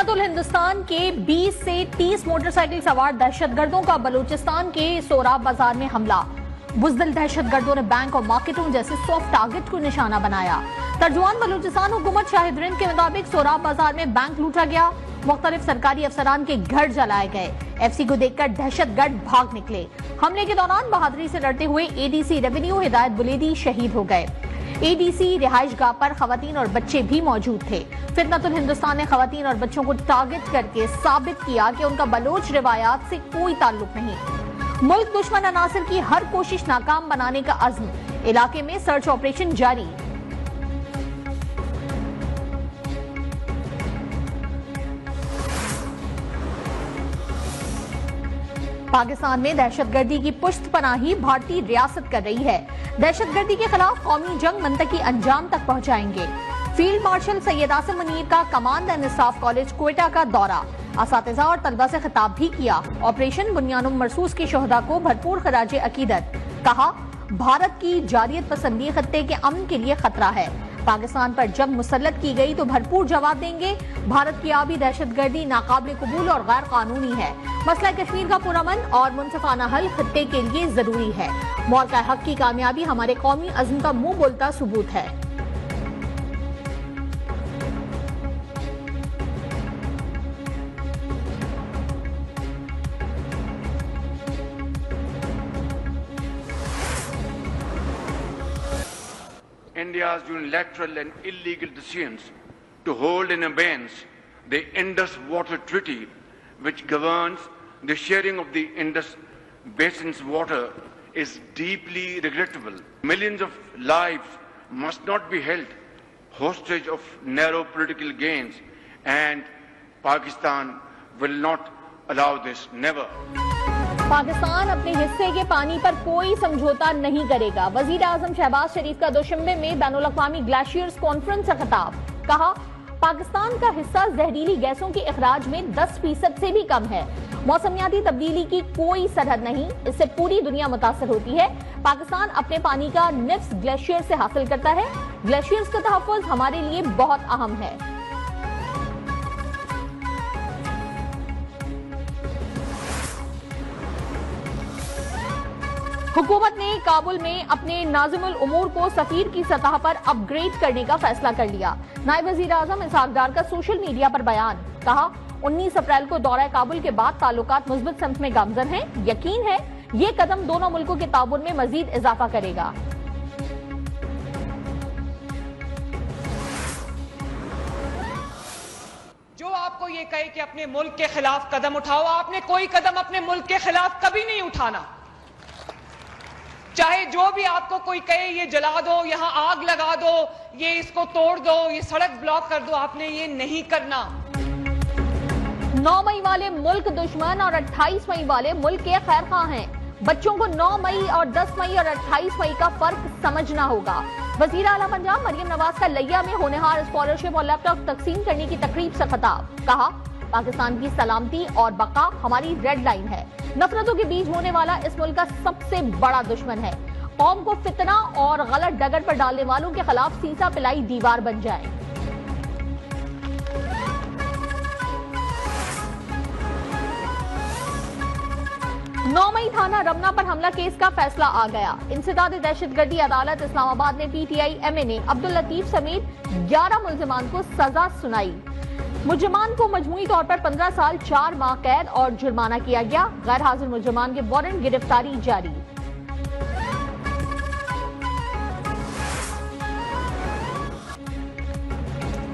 फितनतुल हिंदुस्तान के 20 से 30 मोटरसाइकिल सवार दहशतगर्दों का बलूचिस्तान के सोराब बाजार में हमला। बुज़दिल दहशतगर्दों ने बैंक और मार्केटों जैसे सॉफ्ट टारगेट को निशाना बनाया। तर्जुमान बलूचिस्तान हुकूमत शाहिद रिंद के मुताबिक सोराब बाजार में बैंक लूटा गया, मुख्तलिफ सरकारी अफसरान के घर जलाए गए। एफसी को देखकर दहशतगर्द भाग निकले। हमले के दौरान बहादुरी से लड़ते हुए एडीसी रेवेन्यू हिदायत बुलेदी शहीद हो गए। एडीसी रिहाइश गाह पर खवातीन और बच्चे भी मौजूद थे। फितनतुल हिंदुस्तान ने खवातीन और बच्चों को टारगेट करके साबित किया कि उनका बलोच रिवायात से कोई ताल्लुक नहीं। मुल्क दुश्मन अनासिर की हर कोशिश नाकाम बनाने का अज़्म। इलाके में सर्च ऑपरेशन जारी। पाकिस्तान में दहशतगर्दी की पुश्त पनाही भारतीय रियासत कर रही है। दहशतगर्दी के खिलाफ कौमी जंग मंतकी अंजाम तक पहुंचाएंगे। फील्ड मार्शल सैयद आसिम मुनीर का command and staff college Quetta का दौरा, असातिज़ा और तलबा से खिताब भी किया। ऑपरेशन बुनियानुम मरसूस के शोहदा को भरपूर खराजे अकीदत। कहा, भारत की जारियत पसंदी खत्ते के अमन के लिए खतरा है। पाकिस्तान पर जब मुसल्लत की गई तो भरपूर जवाब देंगे। भारत की आबी दहशतगर्दी नाकाबिल कबूल और गैर कानूनी है। मसला कश्मीर का पुरअमन और मुनसिफाना हल खत्ते के लिए जरूरी है। मौका हक की कामयाबी हमारे कौमी अज़्म का मुंह बोलता सबूत है। India's unilateral and illegal decisions to hold in abeyance the Indus Water Treaty, which governs the sharing of the Indus Basin's water, is deeply regrettable. Millions of lives must not be held hostage of narrow political gains, and Pakistan will not allow this, never. Pakistan अपने हिस्से के पानी पर कोई समझौता नहीं करेगा। वजीर आजम शहबाज शरीफ का दोशंबे में बैनुल अक़वामी ग्लेशियर्स कॉन्फ्रेंस से खिताब। कहा, पाकिस्तान का हिस्सा जहरीली गैसों के इखराज में 10% से भी कम है। मौसमियाती तब्दीली की कोई सरहद नहीं, इससे पूरी दुनिया मुतासर होती है। पाकिस्तान अपने पानी का निफ्स ग्लेशियर से हासिल करता है। ग्लेशियर्स का तहफ़्फ़ुज़ हमारे लिए बहुत अहम है। हुकूमत ने काबुल में अपने नाज़िमुल उमूर को सफीर की सतह पर अपग्रेड करने का फैसला कर लिया। नायब वज़ीर आज़म इसहाक डार का सोशल मीडिया पर बयान। कहा, 19 अप्रैल को दौरा काबुल के बाद ताल्लुकात मुस्बत समत में गामज़न हैं। यकीन है ये कदम दोनों मुल्कों के ताउन में मजीद इजाफा करेगा। जो आपको ये कहे कि अपने मुल्क के खिलाफ कदम उठाओ, आपने कोई कदम अपने मुल्क के खिलाफ कभी नहीं उठाना। चाहे जो भी आपको कोई कहे ये जला दो, यहां आग लगा दो, ये इसको तोड़ दो, ये सड़क ब्लॉक कर दो, आपने ये नहीं करना। 9 मई वाले मुल्क दुश्मन और 28 मई वाले मुल्क के खैरख्वाह हैं। बच्चों को 9 मई और 10 मई और 28 मई का फर्क समझना होगा। वजीर आला पंजाब मरियम नवाज का लिया में होनहार स्कॉलरशिप और लैपटॉप तकसीम करने की तकरीब से खिताब। कहा, पाकिस्तान की सलामती और बका हमारी रेड लाइन है। नफरतों के बीच होने वाला इस मुल्क का सबसे बड़ा दुश्मन है। कौम को फितना और गलत डगर पर डालने वालों के खिलाफ सीसा पिलाई दीवार बन जाए। नौमई थाना रमना पर हमला केस का फैसला आ गया। इंसदाद दहशतगर्दी अदालत इस्लामाबाद ने पीटीआई एमएनए अब्दुल लतीफ समेत 11 मुल्जिमान को सजा सुनाई। मुजरिमान को मजमूई तौर पर 15 साल 4 माह कैद और जुर्माना किया गया। गैर हाजिर मुजरिमान के वारंट गिरफ्तारी जारी।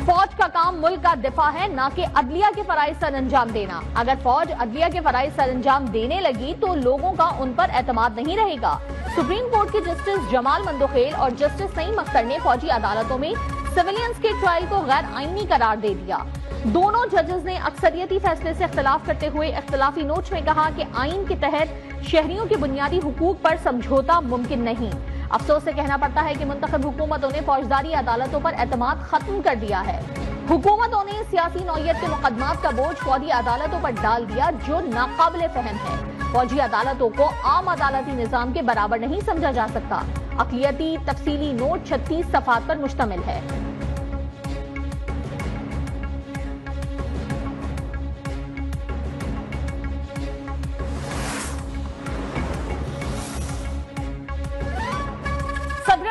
फौज का काम मुल्क का दिफा है, ना कि अदलिया के फराइज सर अंजाम देना। अगर फौज अदलिया के फराइज सर अंजाम देने लगी तो लोगों का उन पर एतमाद नहीं रहेगा। सुप्रीम कोर्ट के जस्टिस जमाल मंदोखेल और जस्टिस सईम अख्तर ने फौजी अदालतों में सिविलियंस के ट्रायल को गैर आईनी करार दे दिया। दोनों जजेस ने अक्सरियती फैसले से इख्तिलाफ करते हुए इख्तिलाफी नोट में कहा कि आइन के तहत शहरियों के बुनियादी हुकूक पर समझौता मुमकिन नहीं। अफसोस से कहना पड़ता है कि मुंतखब हुकूमतों ने फौजदारी अदालतों पर एतमाद खत्म कर दिया है। हुकूमतों ने सियासी नौयत के मुकदमात का बोझ फौजी अदालतों पर डाल दिया, जो नाकाबिले फहम है। फौजी अदालतों को आम अदालती निजाम के बराबर नहीं समझा जा सकता। अक़लियती तफसीली नोट 36 सफ़हात पर मुश्तमिल है।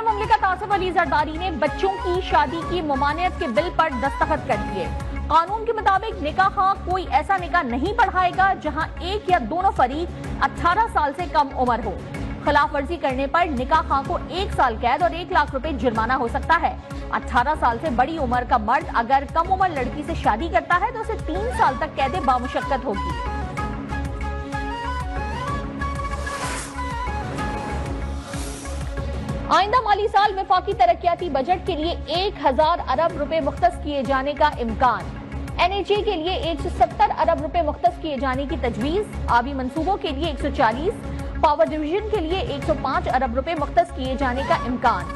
मुमलिकत आसिफ अली जरदारी ने बच्चों की शादी की ममानियत के बिल पर दस्तखत कर दिए। कानून के मुताबिक निकाह कोई ऐसा निकाह नहीं पढ़ाएगा जहां एक या दोनों फरीक 18 साल से कम उम्र हो। खिलाफ वर्जी करने पर निकाह को 1 साल कैद और 1 लाख रुपए जुर्माना हो सकता है। 18 साल से बड़ी उम्र का मर्द अगर कम उम्र लड़की से शादी करता है तो उसे 3 साल तक कैद बामुशक्कत होगी। आइंदा माली साल वफाकी तरक्याती बजट के लिए 1000 अरब रुपए मुख्तस किए जाने का इम्कान। NHA के लिए 170 अरब रुपए मुख्तस किए जाने की तजवीज। आबी मंसूबों के लिए 140, पावर डिवीजन के लिए 105 अरब रुपए मुख्तस किए जाने का इम्कान।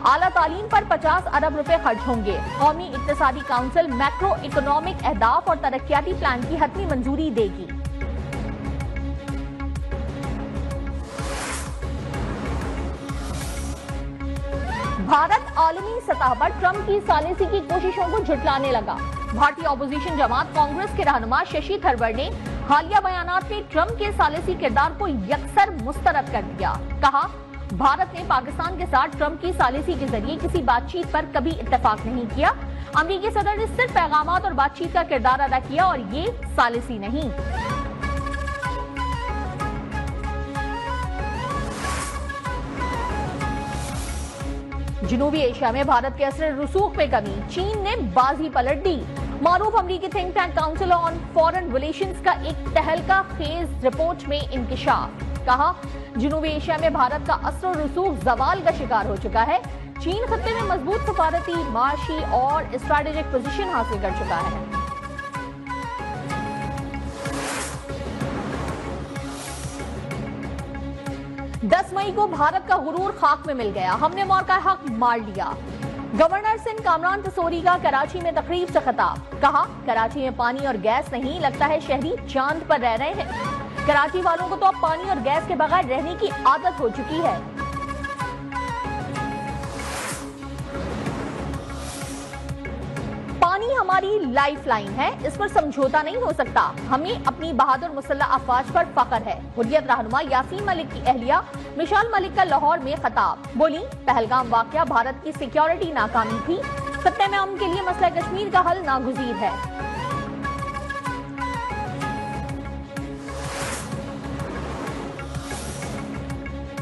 आला तालीम पर 50 अरब रुपए खर्च होंगे। कौमी इक्तिसादी काउंसिल मैक्रो इकोनॉमिक अहदाफ और तरक्याती प्लान की हतमी मंजूरी देगी। भारत आलमी सतह पर ट्रंप की सालिसी की कोशिशों को झुटलाने लगा। भारतीय ऑपोजिशन जमात कांग्रेस के रहनुमा शशि थरूर ने हालिया बयानात में ट्रंप के सालिसी किरदार को यकसर मुस्तरद कर दिया। कहा, भारत ने पाकिस्तान के साथ ट्रंप की सालिसी के जरिए किसी बातचीत पर कभी इत्तेफाक नहीं किया। अमेरिकी सदर ने सिर्फ पैगामात और बातचीत का किरदार अदा किया और ये सालिसी नहीं। जनूबी एशिया में भारत के असर रसूख में कमी, चीन ने बाजी पलट दी। मारूफ अमरीकी think tank council on foreign relations का एक तहलका खेज रिपोर्ट में इंकिशाफ। कहा, जनूबी एशिया में भारत का असर रसूख जवाल का शिकार हो चुका है। चीन खत्ते में मजबूत सफारती, माशी और स्ट्रेटेजिक पोजीशन हासिल कर चुका है। दस मई को भारत का गुरूर खाक में मिल गया। हमने मौका हक मार लिया। गवर्नर सिंध कामरान तसोरी का कराची में तकरीब से खिताब। कहा, कराची में पानी और गैस नहीं, लगता है शहरी चांद पर रह रहे हैं। कराची वालों को तो अब पानी और गैस के बगैर रहने की आदत हो चुकी है। पानी हमारी लाइफलाइन है, इस पर समझौता नहीं हो सकता। हमें अपनी बहादुर मुसल्लह अफवाज पर फख्र है। हुर्रियत रहनुमा यासीन मलिक की अहलिया मिशाल मलिक का लाहौर में खिताब। बोली, पहलगाम वाकया भारत की सिक्योरिटी नाकामी थी। खत्ते में अमन के लिए मसला कश्मीर का हल नागुज़ीर है।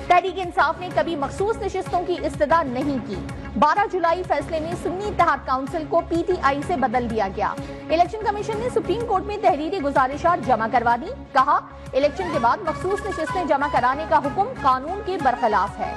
तहरीक इंसाफ ने कभी मखसूस नशिस्तों की इस्तदा नहीं की। 12 जुलाई फैसले में सुन्नी इत्तेहाद काउंसिल को PTI से बदल दिया गया। इलेक्शन कमीशन ने सुप्रीम कोर्ट में तहरीरी गुजारिशात जमा करवा दी। कहा, इलेक्शन के बाद मखसूस नशिस्तें जमा कराने का हुक्म कानून के बरखिलाफ है।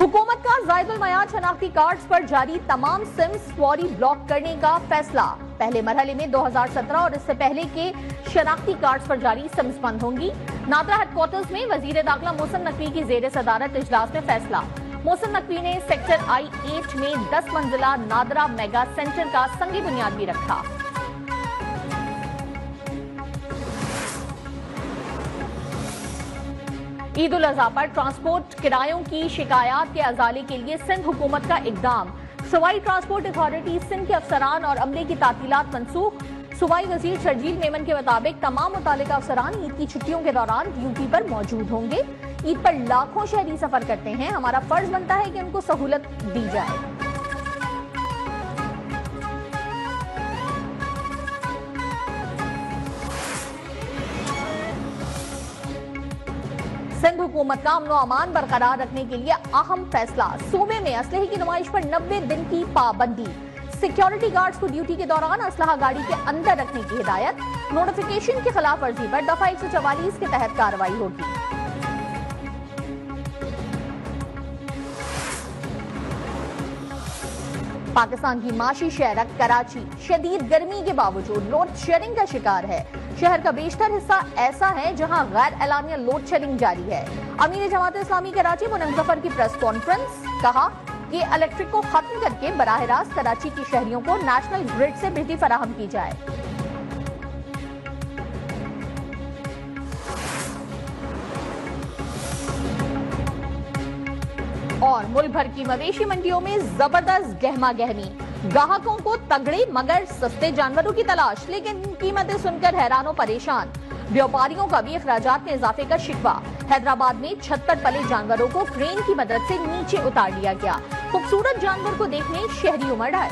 हुकूमत का जायदुल मयाद शनाख्ती कार्ड्स पर जारी तमाम सिम्स फौरी ब्लॉक करने का फैसला। पहले मरहले में 2017 और इससे पहले के शनाख्ती कार्ड्स पर जारी सिम्स बंद होंगी। नादरा हेडक्वार्टर्स में वजीर दाखिला मोहसिन नकवी की जेर सदारत इजलास में फैसला। मोहसिन नकवी ने सेक्टर I-8 में 10 मंजिला नादरा मेगा सेंटर का संगी बुनियाद भी रखा। ईद उल अजहा पर ट्रांसपोर्ट किरायों की शिकायत के अजाले के लिए सिंध हुकूमत का इकदाम। सूबाई ट्रांसपोर्ट अथॉरिटी सिंध के अफसरान और अमले की तातीलात मनसूख। सूबाई वजीर शर्जील मेमन के मुताबिक तमाम मुतालिका अफसरान ईद की छुट्टियों के दौरान ड्यूटी पर मौजूद होंगे। ईद पर लाखों शहरी सफर करते हैं, हमारा फर्ज बनता है कि उनको सहूलत दी जाए। सिंध हुकूमत का अमनो अमान बरकरार रखने के लिए अहम फैसला। सूबे में असलहे की नुमाइश पर 90 दिन की पाबंदी। सिक्योरिटी गार्ड्स को ड्यूटी के दौरान असलहा गाड़ी के अंदर रखने की हिदायत। नोटिफिकेशन की खिलाफ वर्जी पर दफा 144 के तहत कार्रवाई होगी। पाकिस्तान की माशी शहर कराची शदीद गर्मी के बावजूद लोड शेडिंग का शिकार है। शहर का बेशतर हिस्सा ऐसा है जहां गैर एलानिया लोड शेडिंग जारी है। अमीर जमात इस्लामी कराची मुनव्वर जफर की प्रेस कॉन्फ्रेंस। कहा कि इलेक्ट्रिक को खत्म करके बराह रास्त कराची की शहरियों को नेशनल ग्रिड से बिजली फराहम की जाए। और मुल्क भर की मवेशी मंडियों में जबरदस्त गहमा गहमी। ग्राहकों को तगड़े मगर सस्ते जानवरों की तलाश, लेकिन कीमतें सुनकर हैरान परेशान। व्यापारियों का भी अखराजात में इजाफे का शिकवा। हैदराबाद में छत पर पले जानवरों को क्रेन की मदद से नीचे उतार लिया गया। खूबसूरत जानवर को देखने शहरी उमड़ आए।